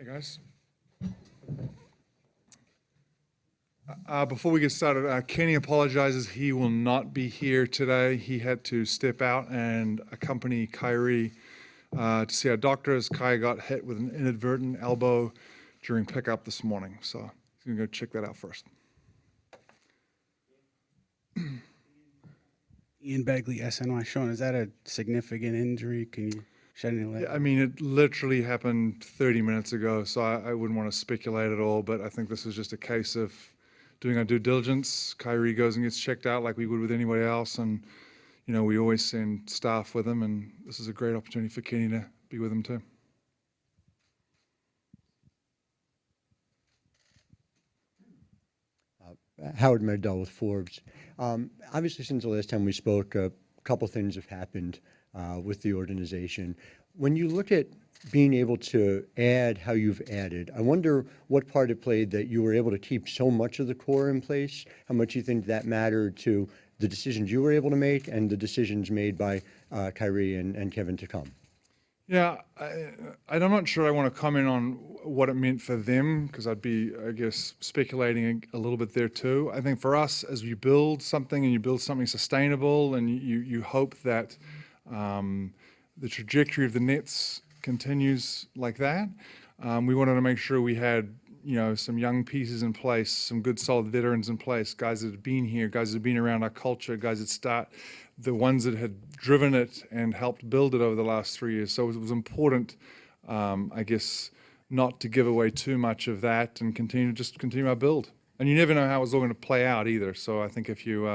Guys. Before we get started, Kenny apologizes. He will not be here today. He had to step out and accompany Kyrie to see our doctor as Kai got hit with an inadvertent elbow during pickup this morning. So he's going to go check that out first. Ian Begley, SNY. Sean, is that a significant injury? Can you shed any light? Yeah, I mean, it literally happened 30 minutes ago, so I wouldn't want to speculate at all, but I think this is just a case of doing our due diligence. Kyrie goes and gets checked out like we would with anybody else, and, you know, we always send staff with him, and this is a great opportunity for Kenny to be with him too. Howard Meldell with Forbes. Obviously, since the last time we spoke, a couple things have happened with the organization. When you look at being able to add how you've added, I wonder what part it played that you were able to keep so much of the core in place, how much you think that mattered to the decisions you were able to make and the decisions made by Kyrie and Kevin to come. Yeah, I'm not sure I want to comment on what it meant for them because I'd be, I guess, speculating a little bit there too. I think for us, as you build something and you build something sustainable and you hope that the trajectory of the Nets continues like that, we wanted to make sure we had, you know, some young pieces in place, some good solid veterans in place, guys that have been here, guys that have been around our culture, guys that the ones that had driven it and helped build it over the last 3 years. So it was important, I guess, not to give away too much of that and continue our build. And you never know how it's all going to play out either. So I think if you,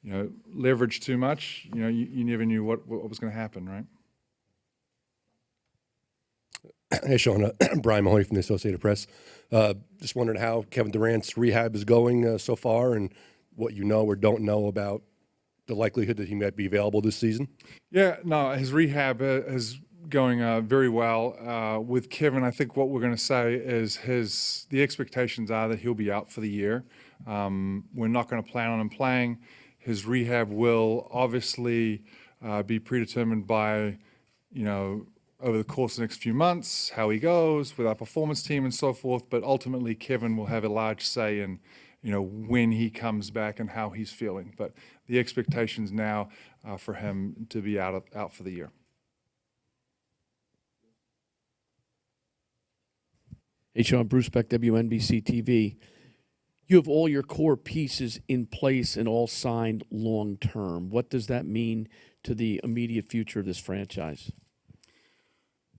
you know, leverage too much, you know, you never knew what was going to happen, right? Hey, Sean. Brian Mahoney from the Associated Press. Just wondering how Kevin Durant's rehab is going so far and what you know or don't know about the likelihood that he might be available this season. Yeah, no, his rehab is going very well. With Kevin, I think what we're going to say is the expectations are that he'll be out for the year. We're not going to plan on him playing. His rehab will obviously be predetermined by, you know, over the course of the next few months, how he goes with our performance team and so forth. But ultimately, Kevin will have a large say in, you know, when he comes back and how he's feeling. But the expectations now for him to be out for the year. Hey, Sean, Bruce Beck, WNBC TV. You have all your core pieces in place and all signed long term. What does that mean to the immediate future of this franchise?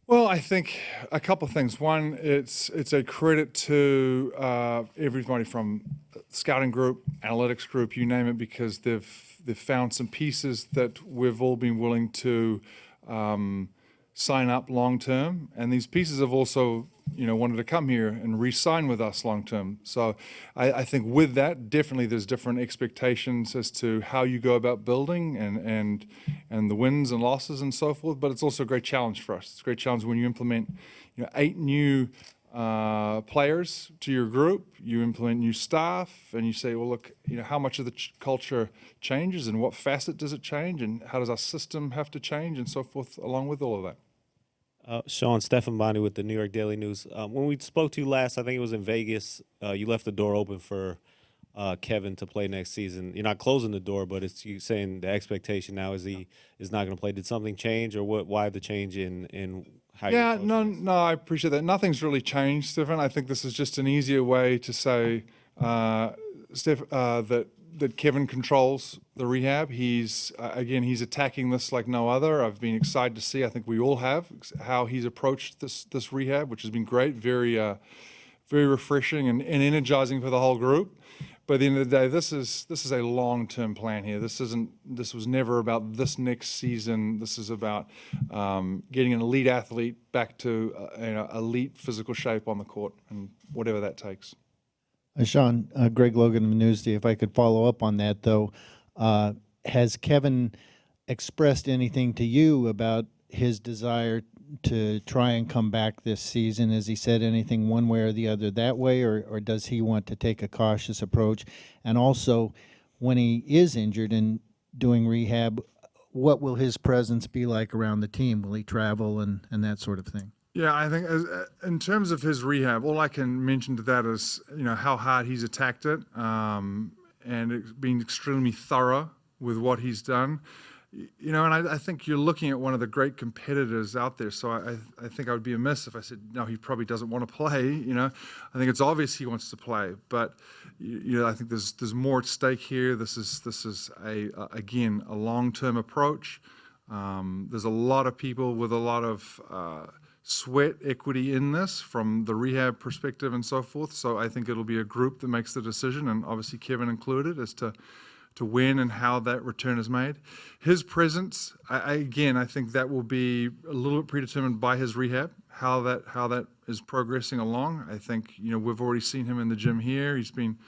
Well, I think a couple of things. One, it's a credit to everybody from scouting group, analytics group, you name it, because they've found some pieces that we've all been willing to sign up long term, and these pieces have also, you know, wanted to come here and re-sign with us long term. So I think with that, definitely there's different expectations as to how you go about building and the wins and losses and so forth. But it's also a great challenge for us. It's a great challenge when you implement, you know, 8 new players to your group, you implement new staff, and you say, well, look, you know, how much of the culture changes and what facet does it change and how does our system have to change and so forth along with all of that. Sean, Stefan Bonnie with the New York Daily News. When we spoke to you last, I think it was in Vegas, you left the door open for Kevin to play next season. You're not closing the door, but it's you saying the expectation now is he is not going to play. Did something change, or what? Why the change in how? Yeah, no, I appreciate that. Nothing's really changed, Stefan. I think this is just an easier way to say, that Kevin controls the rehab. He's he's attacking this like no other. I've been excited to see. I think we all have how he's approached this rehab, which has been great, very refreshing and energizing for the whole group. But at the end of the day, this is a long-term plan here. This was never about this next season. This is about getting an elite athlete back to elite physical shape on the court, and whatever that takes. Sean, Greg Logan of Newsday, if I could follow up on that, though, has Kevin expressed anything to you about his desire to try and come back this season? Has he said anything one way or the other that way, or does he want to take a cautious approach? And also, when he is injured and doing rehab, what will his presence be like around the team? Will he travel and that sort of thing? Yeah, I think in terms of his rehab, all I can mention to that is, how hard he's attacked it, and it's been extremely thorough with what he's done. And I think you're looking at one of the great competitors out there. So I think I would be amiss if I said, no, he probably doesn't want to play. I think it's obvious he wants to play, but I think there's more at stake here. This is again a long-term approach. There's a lot of people with a lot of sweat equity in this from the rehab perspective and so forth. So I think it'll be a group that makes the decision, and obviously Kevin included, as to when and how that return is made. His presence, I think that will be a little bit predetermined by his rehab, how that is progressing along. I think, we've already seen him in the gym here. He's been,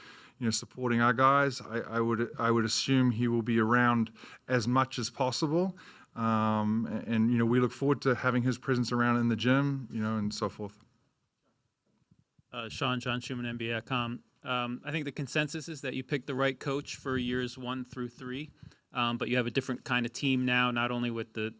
supporting our guys. I would assume he will be around as much as possible. And we look forward to having his presence around in the gym, and so forth. John Schumann, NBA.com. I think the consensus is that you picked the right coach for years 1 through 3, but you have a different kind of team now, not only with the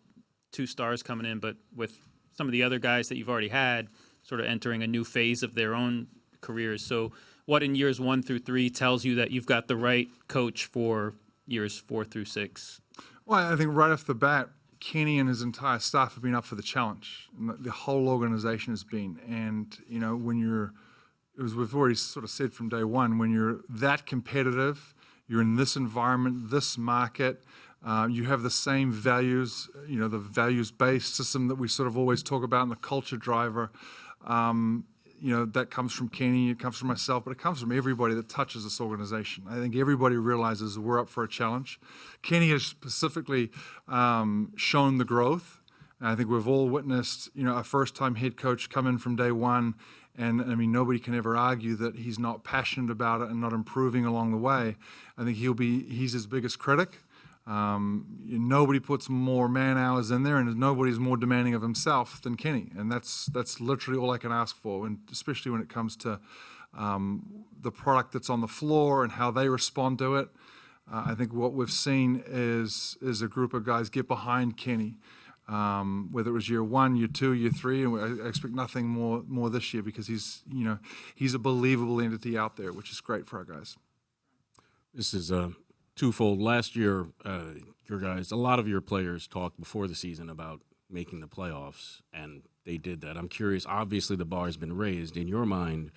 2 stars coming in, but with some of the other guys that you've already had sort of entering a new phase of their own careers. So what in years 1 through 3 tells you that you've got the right coach for years 4 through 6? Well, I think right off the bat, Kenny and his entire staff have been up for the challenge. And the whole organization has been. And, we've already sort of said from day one, when you're that competitive, you're in this environment, this market, you have the same values, the values-based system that we sort of always talk about, and the culture driver. That comes from Kenny, it comes from myself, but it comes from everybody that touches this organization. I think everybody realizes we're up for a challenge. Kenny has specifically shown the growth. And I think we've all witnessed, a first-time head coach come in from day one, and nobody can ever argue that he's not passionate about it and not improving along the way. I think he's his biggest critic. Nobody puts more man hours in there, and nobody's more demanding of himself than Kenny, and that's literally all I can ask for. And especially when it comes to the product that's on the floor and how they respond to it, I think what we've seen is a group of guys get behind Kenny, whether it was year 1, year 2, year 3, and I expect nothing more this year, because he's a believable entity out there, which is great for our guys. This is twofold. Last year, a lot of your players talked before the season about making the playoffs, and they did that. I'm curious, obviously the bar has been raised. In your mind,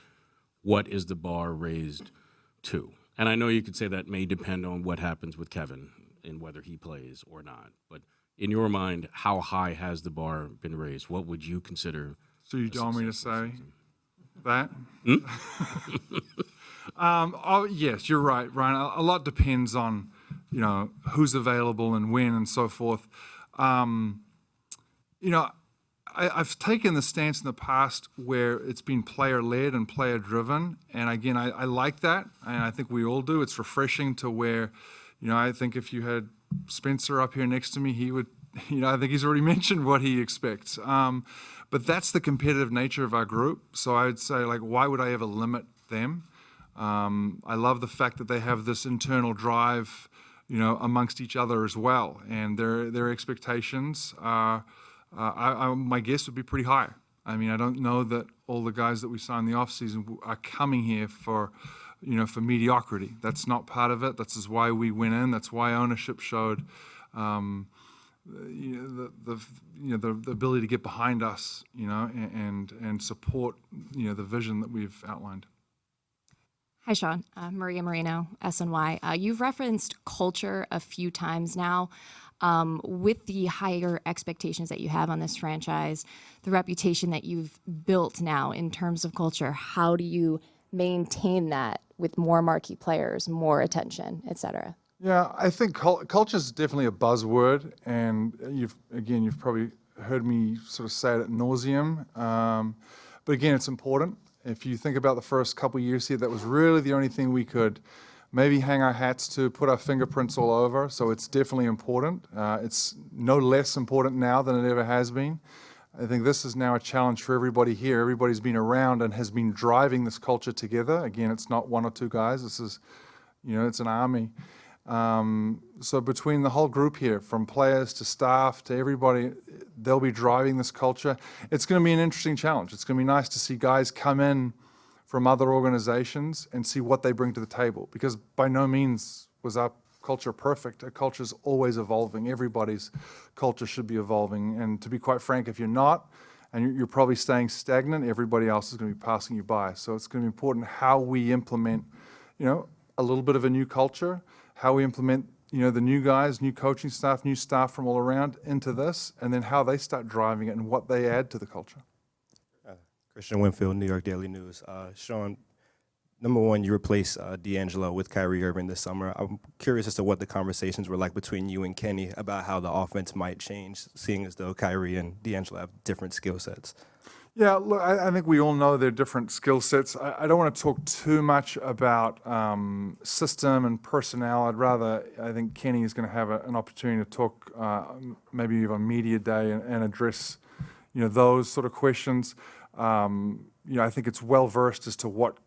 what is the bar raised to? And I know you could say that may depend on what happens with Kevin and whether he plays or not. But in your mind, how high has the bar been raised? What would you consider? So you don't want me to say that? Yes, you're right, Ryan. A lot depends on, who's available and when and so forth. I've taken the stance in the past where it's been player-led and player-driven, and again, I like that, and I think we all do. It's refreshing to where, I think if you had Spencer up here next to me, he would, I think he's already mentioned what he expects. But that's the competitive nature of our group. So I would say, why would I ever limit them? I love the fact that they have this internal drive, amongst each other as well, and their expectations are, my guess would be pretty high. I don't know that all the guys that we saw in the offseason are coming here for mediocrity. That's not part of it. That's why we went in. That's why ownership showed the ability to get behind us, and support, the vision that we've outlined. Hi, Sean. Maria Marino, SNY. You've referenced culture a few times now. With the higher expectations that you have on this franchise, the reputation that you've built now in terms of culture, how do you maintain that with more marquee players, more attention, et cetera? Yeah, I think culture is definitely a buzzword, and you've probably heard me sort of say it ad nauseum. But again, it's important. If you think about the first couple of years here, that was really the only thing we could maybe hang our hats to, put our fingerprints all over. So it's definitely important. It's no less important now than it ever has been. I think this is now a challenge for everybody here. Everybody's been around and has been driving this culture together. Again, it's not 1 or 2 guys. This is, it's an army. So between the whole group here, from players to staff to everybody, they'll be driving this culture. It's going to be an interesting challenge. It's going to be nice to see guys come in from other organizations and see what they bring to the table, because by no means was our culture perfect. A culture is always evolving. Everybody's culture should be evolving. And to be quite frank, if you're not, and you're probably staying stagnant, everybody else is going to be passing you by. So it's going to be important how we implement, a little bit of a new culture, how we implement, the new guys, new coaching staff, new staff from all around into this, and then how they start driving it and what they add to the culture. Christian Winfield, New York Daily News. Sean, number one, you replaced D'Angelo with Kyrie Irving this summer. I'm curious as to what the conversations were like between you and Kenny about how the offense might change, seeing as though Kyrie and D'Angelo have different skill sets. Yeah, look, I think we all know their different skill sets. I don't want to talk too much about system and personnel. I think Kenny is going to have an opportunity to talk maybe even on media day and address, those sort of questions. I think it's well versed as to what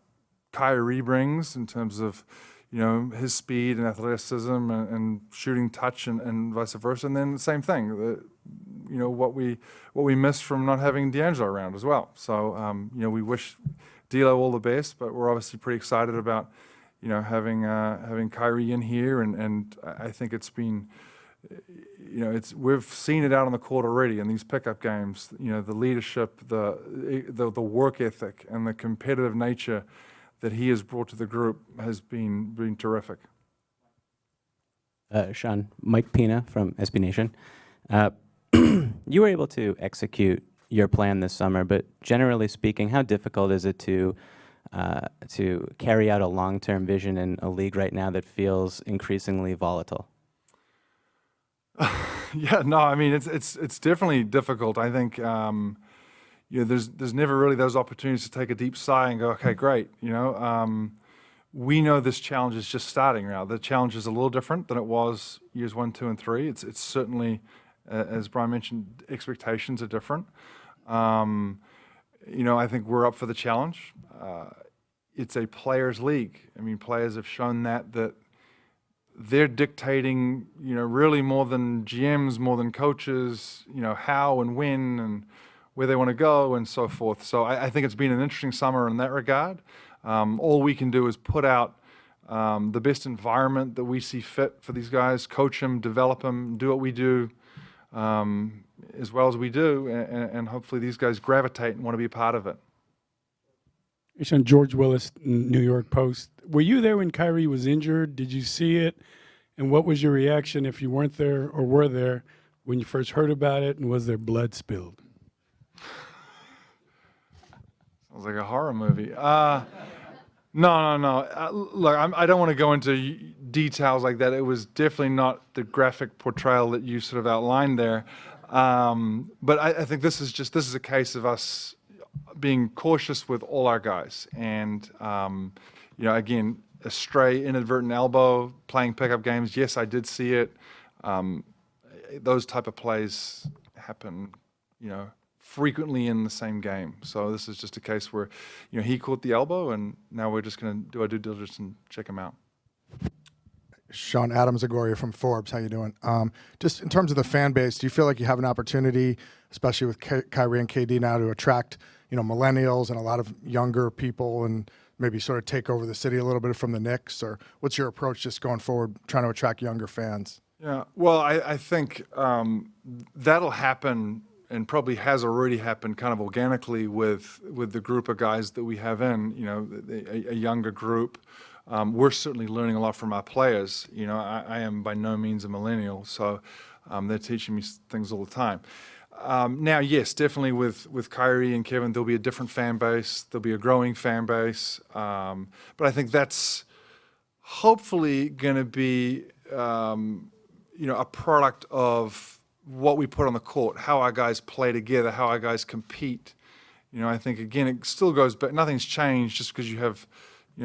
Kyrie brings in terms of, his speed and athleticism and shooting touch and vice versa. And then the same thing, what we miss from not having D'Angelo around as well. So, we wish D'Lo all the best, but we're obviously pretty excited about, having Kyrie in here. And I think it's been, we've seen it out on the court already in these pickup games. The leadership, the work ethic, and the competitive nature that he has brought to the group has been terrific. Sean, Mike Pina from SB Nation. You were able to execute your plan this summer, but generally speaking, how difficult is it to carry out a long-term vision in a league right now that feels increasingly volatile? Yeah, no, I mean it's definitely difficult. I think there's never really those opportunities to take a deep sigh and go, okay, great. We know this challenge is just starting now. The challenge is a little different than it was years 1, 2, and 3. It's certainly, as Brian mentioned, expectations are different. I think we're up for the challenge. It's a players' league. I mean, players have shown that they're dictating, really more than GMs, more than coaches, how and when and where they want to go and so forth. So I think it's been an interesting summer in that regard. All we can do is put out the best environment that we see fit for these guys, coach them, develop them, do what we do as well as we do, and hopefully these guys gravitate and want to be a part of it. Sean, George Willis, New York Post. Were you there when Kyrie was injured? Did you see it? And what was your reaction if you weren't there or were there when you first heard about it, and was there blood spilled? Sounds like a horror movie. No. Look, I don't want to go into details like that. It was definitely not the graphic portrayal that you sort of outlined there. But I think this is a case of us being cautious with all our guys. And, again, a stray, inadvertent elbow, playing pickup games. Yes, I did see it. Those type of plays happen, frequently in the same game. So this is just a case where, he caught the elbow, and now we're just going to do our due diligence and check him out. Sean, Adam Zagoria from Forbes. How you doing? Just in terms of the fan base, do you feel like you have an opportunity, especially with Kyrie and KD now, to attract, millennials and a lot of younger people and maybe sort of take over the city a little bit from the Knicks? Or what's your approach just going forward, trying to attract younger fans? Yeah, well, I think that'll happen and probably has already happened kind of organically with the group of guys that we have in, a younger group. We're certainly learning a lot from our players. I am by no means a millennial, so they're teaching me things all the time. Now, yes, definitely with Kyrie and Kevin, there'll be a different fan base. There'll be a growing fan base. But I think that's hopefully going to be, a product of what we put on the court, how our guys play together, how our guys compete. I think, again, it still goes back. Nothing's changed just because you have,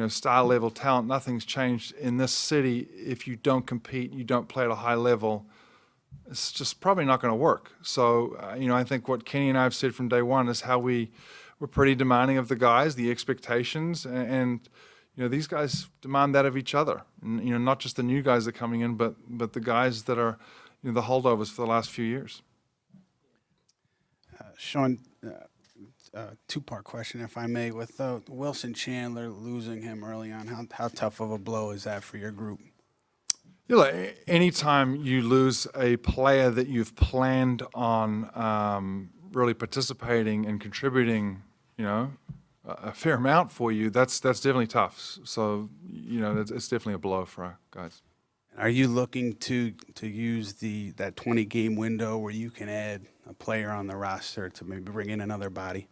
star level talent. Nothing's changed in this city. If you don't compete, you don't play at a high level, it's just probably not going to work. So, I think what Kenny and I have said from day one is how we're pretty demanding of the guys, the expectations, and these guys demand that of each other. And, not just the new guys that are coming in, but the guys that are, the holdovers for the last few years. Sean, two-part question, if I may. With Wilson Chandler losing him early on, how tough of a blow is that for your group? Anytime you lose a player that you've planned on really participating and contributing, a fair amount for you, that's definitely tough. So, it's definitely a blow for our guys. Are you looking to use that 20-game window where you can add a player on the roster to maybe bring in another body?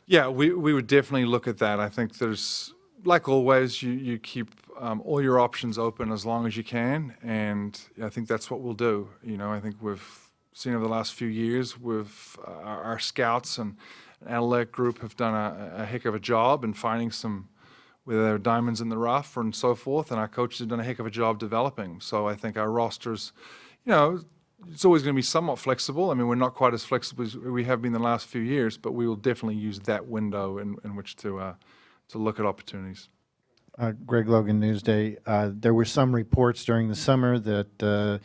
Yeah, we would definitely look at that. I think there's, like always, you keep all your options open as long as you can, and I think that's what we'll do. I think we've seen over the last few years with our scouts and analytic group have done a heck of a job in finding some, whether they're diamonds in the rough and so forth, and our coaches have done a heck of a job developing. So I think our rosters, it's always going to be somewhat flexible. I mean, we're not quite as flexible as we have been the last few years, but we will definitely use that window in which to look at opportunities. Greg Logan, Newsday. There were some reports during the summer that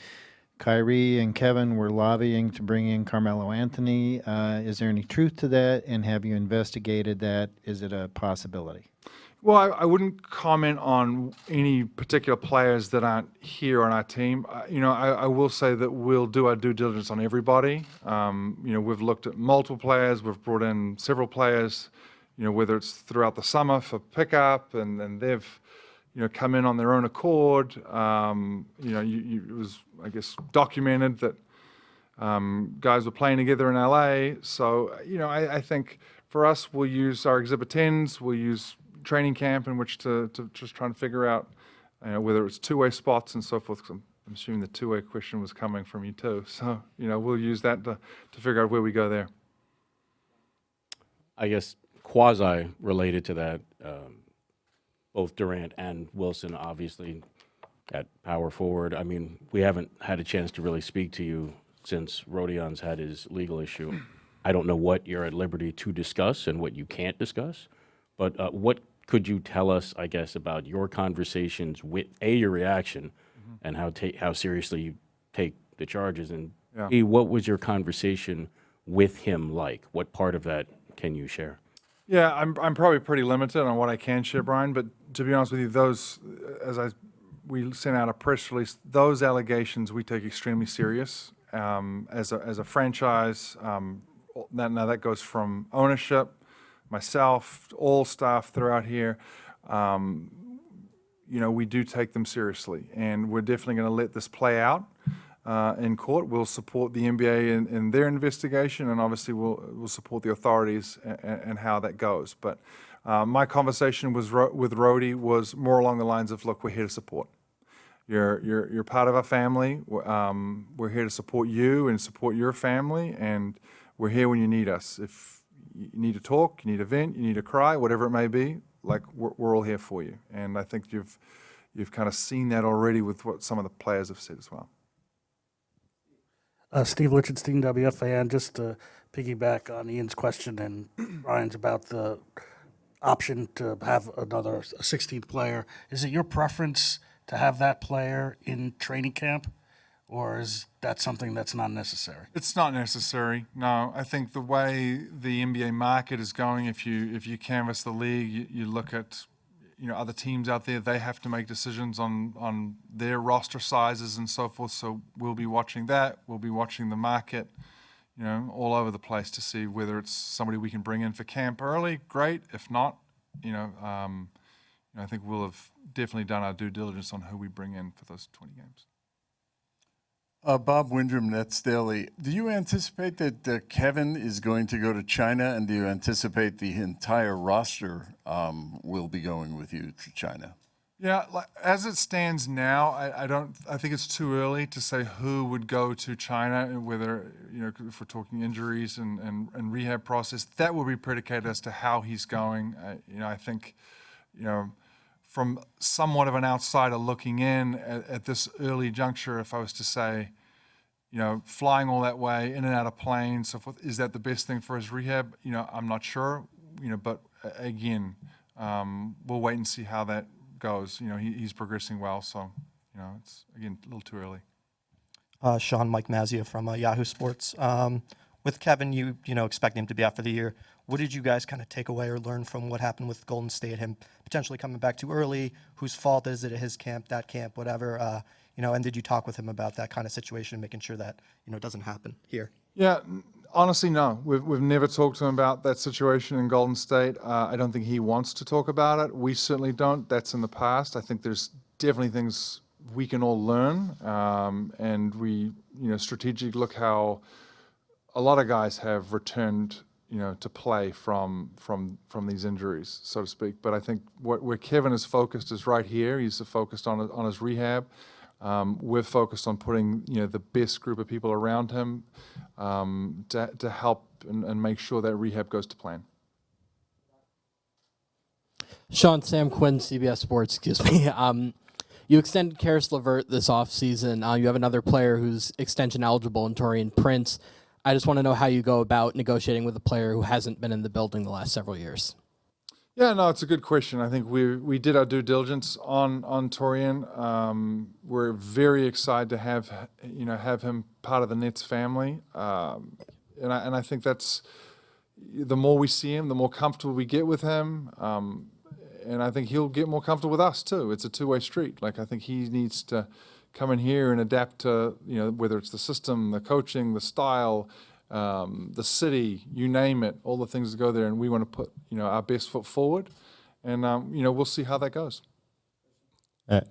Kyrie and Kevin were lobbying to bring in Carmelo Anthony. Is there any truth to that, and have you investigated that? Is it a possibility? Well, I wouldn't comment on any particular players that aren't here on our team. I will say that we'll do our due diligence on everybody. We've looked at multiple players. We've brought in several players, whether it's throughout the summer for pickup, and they've, come in on their own accord. It was, I guess, documented that guys were playing together in LA. So, I think for us, we'll use our Exhibit 10s. We'll use training camp in which to just try and figure out whether it's two-way spots and so forth. 'Cause I'm assuming the two-way question was coming from you too. So, we'll use that to figure out where we go there. I guess quasi-related to that, both Durant and Wilson obviously at power forward. I mean, we haven't had a chance to really speak to you since Rodion's had his legal issue. I don't know what you're at liberty to discuss and what you can't discuss, but what could you tell us, I guess, about your conversations with, your reaction and how seriously you take the charges, and B, what was your conversation with him like? What part of that can you share? Yeah, I'm probably pretty limited on what I can share, Brian, but to be honest with you, those, we sent out a press release, those allegations we take extremely serious. As a franchise, that goes from ownership, myself, all staff throughout here. We do take them seriously, and we're definitely going to let this play out in court. We'll support the NBA in their investigation, and obviously we'll support the authorities and how that goes. But my conversation with Rody was more along the lines of, look, we're here to support. You're part of our family. We're here to support you and support your family, and we're here when you need us. If you need to talk, you need to vent, you need to cry, whatever it may be, like we're all here for you. And I think you've kind of seen that already with what some of the players have said as well. Steve Lichtenstein, WFAN, just to piggyback on Ian's question and Brian's about the option to have another 16th player. Is it your preference to have that player in training camp, or is that something that's not necessary? It's not necessary. No, I think the way the NBA market is going, if you canvass the league, you look at other teams out there, they have to make decisions on their roster sizes and so forth. So we'll be watching that. We'll be watching the market, all over the place to see whether it's somebody we can bring in for camp early. Great. If not, I think we'll have definitely done our due diligence on who we bring in for those 20 games. Bob Windrum, Nets Daily. Do you anticipate that Kevin is going to go to China, and do you anticipate the entire roster will be going with you to China? Yeah, as it stands now, I think it's too early to say who would go to China, and whether, if we're talking injuries and rehab process, that will be predicated as to how he's going. I think, from somewhat of an outsider looking in at this early juncture, if I was to say, flying all that way, in and out of planes, so forth, is that the best thing for his rehab? I'm not sure, but again, we'll wait and see how that goes. You know, he's progressing well, so, you know, it's, again, a little too early. Sean, Mike Mazzia from Yahoo Sports. With Kevin, you expecting him to be out for the year. What did you guys kind of take away or learn from what happened with Golden State? Him potentially coming back too early. Whose fault is it? His camp, that camp, whatever. And did you talk with him about that kind of situation, making sure that it doesn't happen here? Yeah, honestly, no. We've never talked to him about that situation in Golden State. I don't think he wants to talk about it. We certainly don't. That's in the past. I think there's definitely things we can all learn, and we, strategically look how a lot of guys have returned, to play from these injuries, so to speak. But I think where Kevin is focused is right here. He's focused on his rehab. We're focused on putting, the best group of people around him to help and make sure that rehab goes to plan. Sean, Sam Quinn, CBS Sports, excuse me. You extended Karis LeVert this offseason. You have another player who's extension eligible in Taurean Prince. I just want to know how you go about negotiating with a player who hasn't been in the building the last several years. Yeah, no, it's a good question. I think we did our due diligence on Taurean. We're very excited to have him part of the Nets family, and I think that's the more we see him, the more comfortable we get with him, and I think he'll get more comfortable with us too. It's a two-way street. Like, I think he needs to come in here and adapt to whether it's the system, the coaching, the style, the city, you name it, all the things that go there, and we want to put our best foot forward, and we'll see how that goes.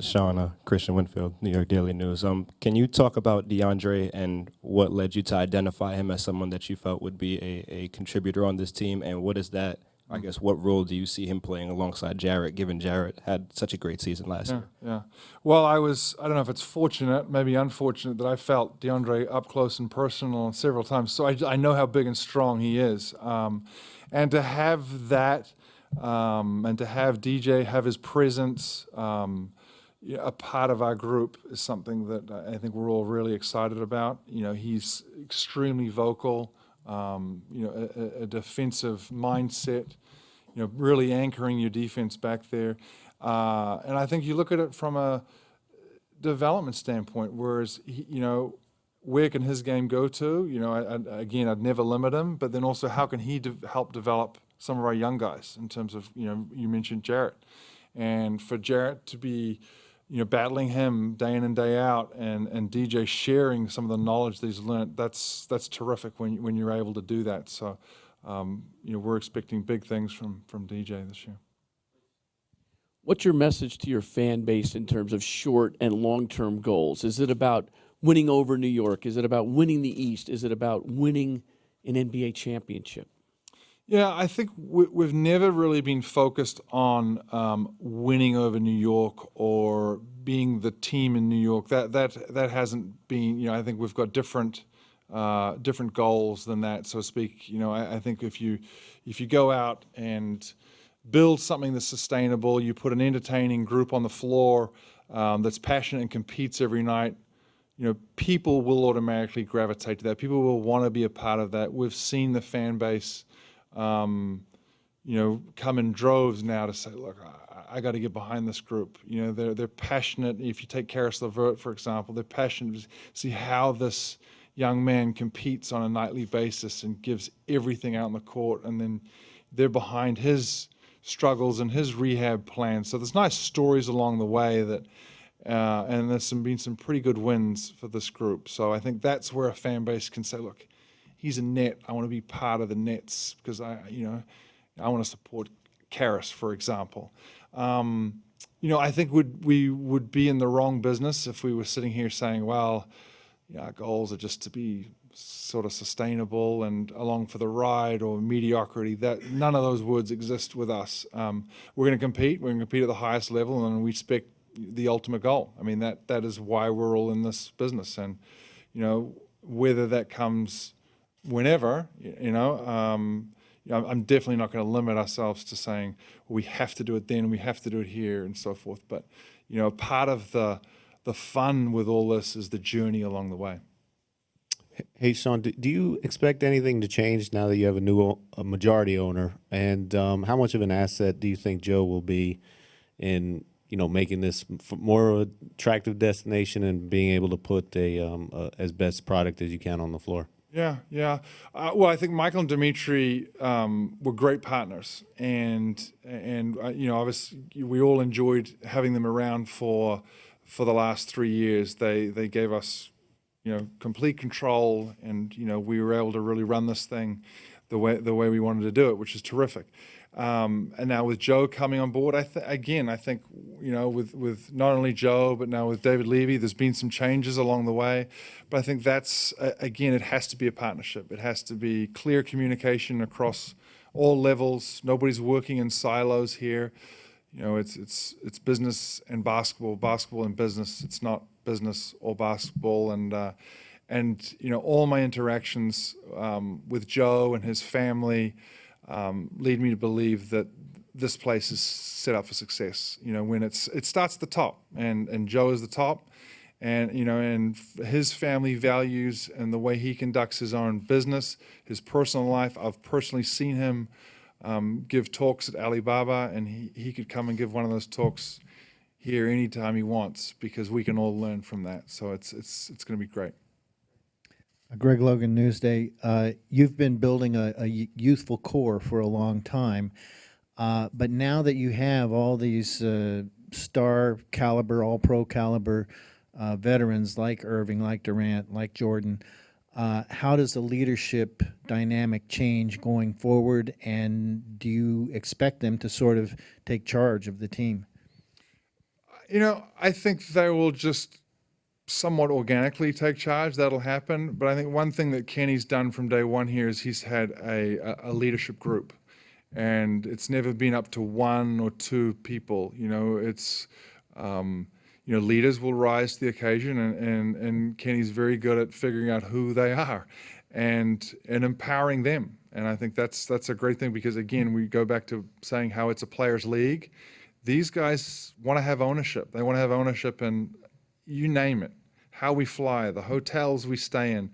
Sean, Christian Winfield, New York Daily News. Can you talk about DeAndre and what led you to identify him as someone that you felt would be a contributor on this team, and what is that? I guess what role do you see him playing alongside Jarrett, given Jarrett had such a great season last year? Yeah. Well, I don't know if it's fortunate, maybe unfortunate, that I felt DeAndre up close and personal several times. So I know how big and strong he is. And to have that, and to have DJ have his presence, a part of our group is something that I think we're all really excited about. He's extremely vocal. A defensive mindset, really anchoring your defense back there. And I think you look at it from a development standpoint, whereas, where can his game go to? I'd never limit him, but then also how can he help develop some of our young guys in terms of, you mentioned Jarrett. And for Jarrett to be, battling him day in and day out, and DJ sharing some of the knowledge that he's learned, that's terrific when you're able to do that. So, we're expecting big things from DJ this year. What's your message to your fan base in terms of short and long-term goals? Is it about winning over New York? Is it about winning the East? Is it about winning an NBA championship? Yeah, I think we've never really been focused on winning over New York or being the team in New York. That hasn't been. I think we've got different goals than that, so to speak. I think if you go out and build something that's sustainable, you put an entertaining group on the floor that's passionate and competes every night. People will automatically gravitate to that. People will want to be a part of that. We've seen the fan base. Come in droves now to say, look, I got to get behind this group. They're passionate. If you take Karis LeVert, for example, they're passionate to see how this young man competes on a nightly basis and gives everything out on the court. And then they're behind his struggles and his rehab plans. So there's nice stories along the way that, and there's been some pretty good wins for this group. So I think that's where a fan base can say, look, he's a Net. I want to be part of the Nets because I want to support Karis, for example. I think we would be in the wrong business if we were sitting here saying, well, our goals are just to be sort of sustainable and along for the ride or mediocrity. That none of those words exist with us. We're going to compete. We're going to compete at the highest level, and we expect the ultimate goal. I mean, that is why we're all in this business, and whether that comes whenever, I'm definitely not going to limit ourselves to saying, well, we have to do it then, we have to do it here, and so forth. But, part of the fun with all this is the journey along the way. Hey, Sean, do you expect anything to change now that you have a majority owner? And how much of an asset do you think Joe will be in, making this more attractive destination and being able to put as best product as you can on the floor? Yeah, yeah. Well, I think Michael and Dimitri were great partners, and obviously we all enjoyed having them around for the last 3 years. They gave us complete control, and we were able to really run this thing the way we wanted to do it, which is terrific. And now with Joe coming on board, I think with not only Joe but now with David Levy, there's been some changes along the way. But I think that's again, it has to be a partnership. It has to be clear communication across all levels. Nobody's working in silos here. It's business and basketball and business. It's not business or basketball. And all my interactions with Joe and his family lead me to believe that this place is set up for success. When it starts at the top, and Joe is the top, and and his family values and the way he conducts his own business, his personal life. I've personally seen him give talks at Alibaba, and he could come and give one of those talks here anytime he wants, because we can all learn from that. So it's going to be great. Greg Logan, Newsday. You've been building a youthful core for a long time, but now that you have all these star caliber, all pro caliber veterans like Irving, like Durant, like Jordan, how does the leadership dynamic change going forward, and do you expect them to sort of take charge of the team? I think they will just somewhat organically take charge. That'll happen. But I think one thing that Kenny's done from day one here is he's had a leadership group, and it's never been up to one or two people. It's leaders will rise to the occasion, and Kenny's very good at figuring out who they are and empowering them. And I think that's a great thing, because again, we go back to saying how it's a players' league. These guys want to have ownership. They want to have ownership in, you name it, how we fly, the hotels we stay in,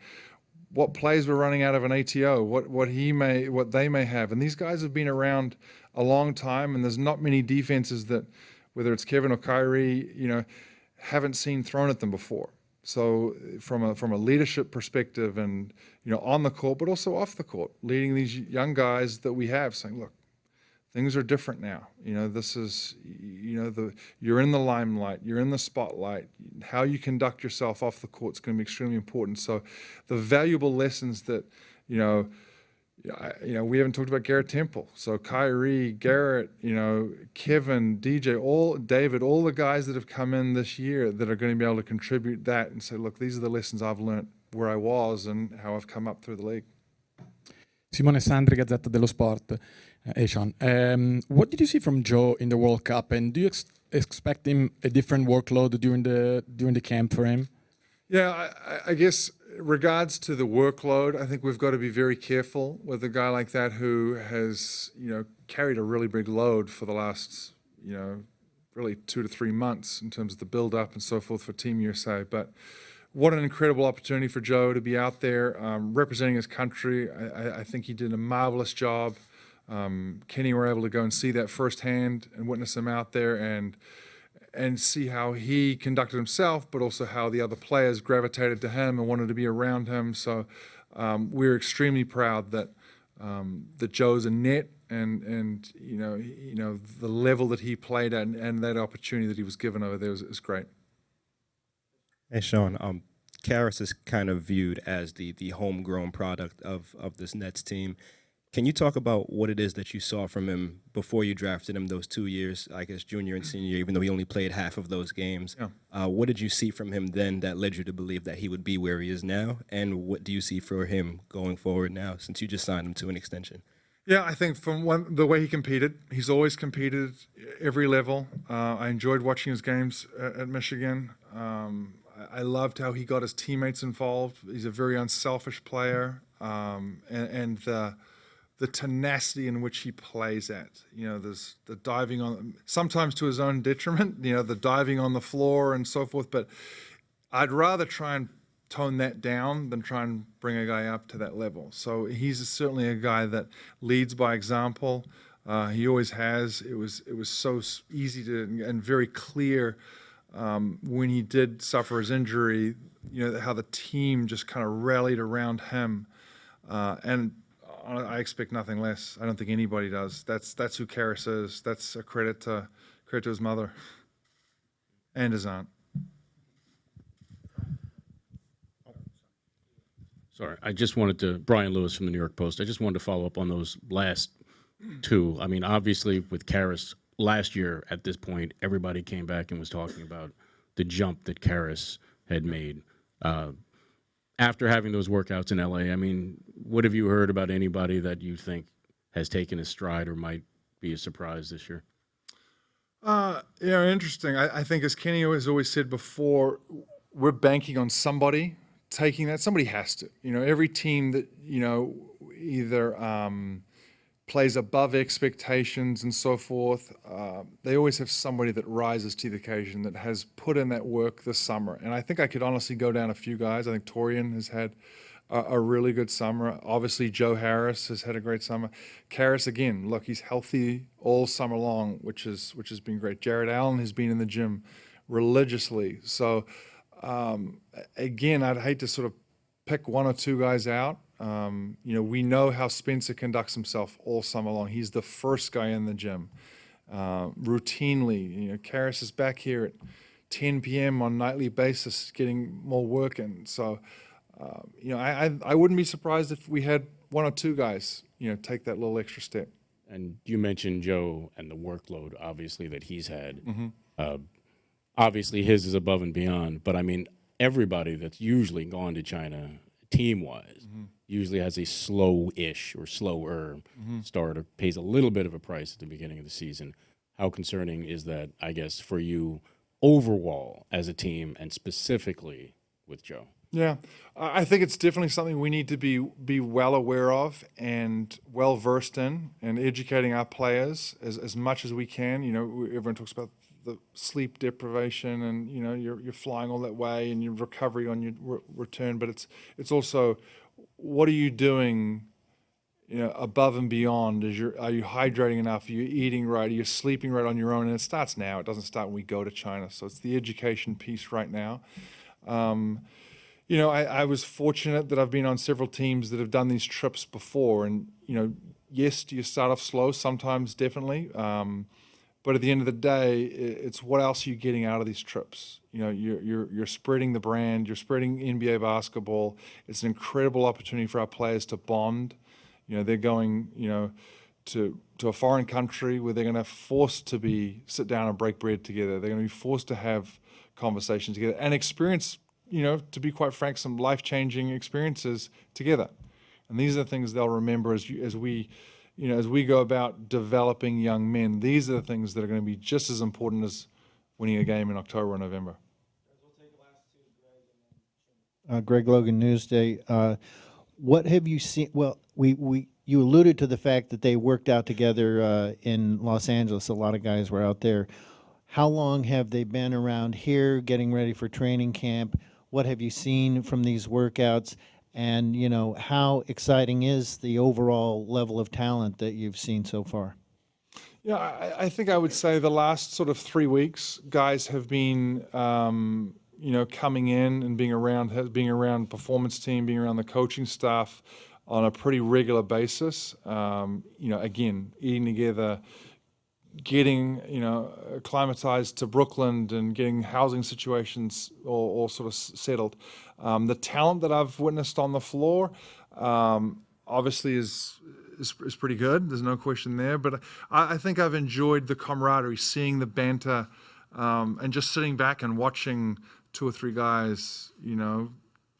what plays we're running out of an ATO, what they may have. And these guys have been around a long time, and there's not many defenses that, whether it's Kevin or Kyrie, haven't seen thrown at them before. So from a leadership perspective, and on the court, but also off the court, leading these young guys that we have, saying, look, things are different now. This is, you're in the limelight, you're in the spotlight. How you conduct yourself off the court is going to be extremely important. So the valuable lessons that, we haven't talked about Garrett Temple. So Kyrie, Garrett, Kevin, DJ, David, all the guys that have come in this year that are going to be able to contribute that and say, look, these are the lessons I've learned where I was and how I've come up through the league. Simone Sandri, Gazzetta dello Sport. Hey, Sean. What did you see from Joe in the World Cup, and do you expect him a different workload during the camp for him? Yeah, I guess regards to the workload, I think we've got to be very careful with a guy like that who has, carried a really big load for the last, really 2 to 3 months in terms of the build-up and so forth for Team USA. But what an incredible opportunity for Joe to be out there representing his country. I think he did a marvelous job. Kenny were able to go and see that firsthand and witness him out there and see how he conducted himself, but also how the other players gravitated to him and wanted to be around him. So we're extremely proud that Joe's a net, and the level that he played at and that opportunity that he was given over there is great. Hey, Sean, Caris is kind of viewed as the homegrown product of this Nets team. Can you talk about what it is that you saw from him before you drafted him those 2 years, I guess junior and senior, even though he only played half of those games? Yeah. What did you see from him then that led you to believe that he would be where he is now? And what do you see for him going forward now, since you just signed him to an extension? Yeah, I think from the way he competed, he's always competed every level. I enjoyed watching his games at Michigan. I loved how he got his teammates involved. He's a very unselfish player, and the tenacity in which he plays at. There's the diving on, sometimes to his own detriment, the diving on the floor and so forth. But I'd rather try and tone that down than try and bring a guy up to that level. So he's certainly a guy that leads by example. He always has. It was so easy to and very clear when he did suffer his injury, how the team just kind of rallied around him. And I expect nothing less. I don't think anybody does. That's who Karis is. That's a credit to his mother and his aunt. Sorry, I just wanted to, Brian Lewis from the New York Post, I just wanted to follow up on those last two. I mean, obviously with Karis last year at this point, everybody came back and was talking about the jump that Karis had made. After having those workouts in LA, I mean, what have you heard about anybody that you think has taken a stride or might be a surprise this year? Interesting. I think as Kenny has always said before, we're banking on somebody taking that. Somebody has to. Every team that, either plays above expectations and so forth, they always have somebody that rises to the occasion that has put in that work this summer. And I think I could honestly go down a few guys. I think Torian has had a really good summer. Obviously, Joe Harris has had a great summer. Karis, again, look, he's healthy all summer long, which has been great. Jared Allen has been in the gym religiously. So, again, I'd hate to sort of pick one or two guys out. We know how Spencer conducts himself all summer long. He's the first guy in the gym routinely. Karis is back here at 10 p.m. on a nightly basis getting more work in. So, I wouldn't be surprised if we had one or two guys, take that little extra step. And you mentioned Joe and the workload, obviously, that he's had. Mm-hmm. Obviously, his is above and beyond. But, I mean, everybody that's usually gone to China, team-wise, usually has a slow-ish or slower starter, pays a little bit of a price at the beginning of the season. How concerning is that, I guess, for you overall as a team and specifically with Joe? Yeah, I think it's definitely something we need to be well aware of and well versed in, and educating our players as much as we can. Everyone talks about the sleep deprivation, and you're flying all that way, and your recovery on your return. But it's also, what are you doing, above and beyond? Are you hydrating enough? Are you eating right? Are you sleeping right on your own? And it starts now. It doesn't start when we go to China. So it's the education piece right now. I was fortunate that I've been on several teams that have done these trips before, and yes, do you start off slow? Sometimes, definitely. But at the end of the day, it's what else are you getting out of these trips? You're spreading the brand, you're spreading NBA basketball. It's an incredible opportunity for our players to bond. They're going, to a foreign country where they're going to forced to sit down and break bread together. They're going to be forced to have conversations together and experience, to be quite frank, some life-changing experiences together. And these are the things they'll remember as we go about developing young men. These are the things that are going to be just as important as winning a game in October or November. Greg Logan, Newsday. What have you seen? Well, you alluded to the fact that they worked out together in Los Angeles. A lot of guys were out there. How long have they been around here getting ready for training camp? What have you seen from these workouts? And, how exciting is the overall level of talent that you've seen so far? Yeah, I think I would say the last sort of 3 weeks, guys have been, coming in and being around performance team, being around the coaching staff on a pretty regular basis. Again, eating together, getting, acclimatized to Brooklyn and getting housing situations all sort of settled. The talent that I've witnessed on the floor, obviously is pretty good. There's no question there. But I think I've enjoyed the camaraderie, seeing the banter, and just sitting back and watching two or three guys,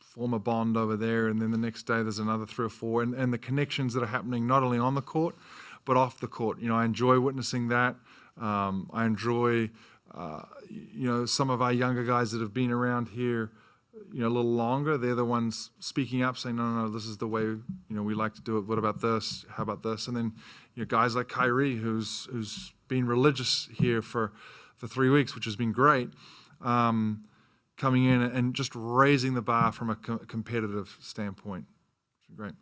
form a bond over there, and then the next day there's another three or four, and the connections that are happening not only on the court, but off the court. I enjoy witnessing that. I enjoy, some of our younger guys that have been around here, a little longer. They're the ones speaking up, saying, no, this is the way, we like to do it. What about this? How about this? And then, guys like Kyrie, who's been religious here for 3 weeks, which has been great. coming in and just raising the bar from a competitive standpoint. Great.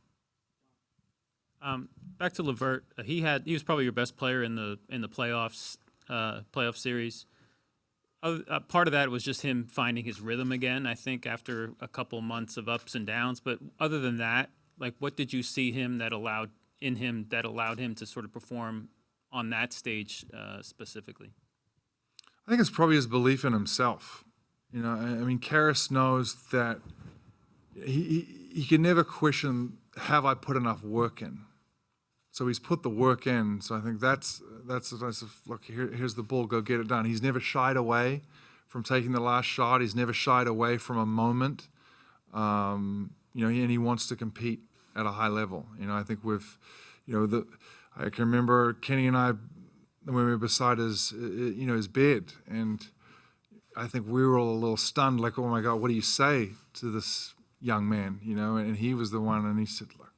Back to Levert, he was probably your best player in the playoffs, playoff series. Part of that was just him finding his rhythm again, I think, after a couple months of ups and downs. But other than that, like, what did you see that allowed him to sort of perform on that stage specifically? I think it's probably his belief in himself. You know, I mean, Karras knows that he can never question, have I put enough work in? So he's put the work in. So I think that's look, here's the ball, go get it done. He's never shied away from taking the last shot. He's never shied away from a moment. You know, and he wants to compete at a high level. You know, I think I can remember Kenny and I, when we were beside his bed, and I think we were all a little stunned, like, oh my God, what do you say to this young man? You know, and he was the one, and he said, look,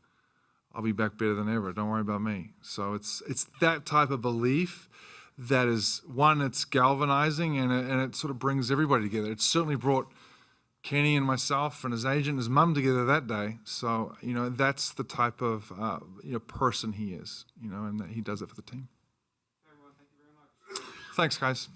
I'll be back better than ever. Don't worry about me. So it's that type of belief that is, one, it's galvanizing, and it sort of brings everybody together. It certainly brought Kenny and myself and his agent and his mum together that day. So, you know, that's the type of person he is, you know, and that he does it for the team. Thanks, guys.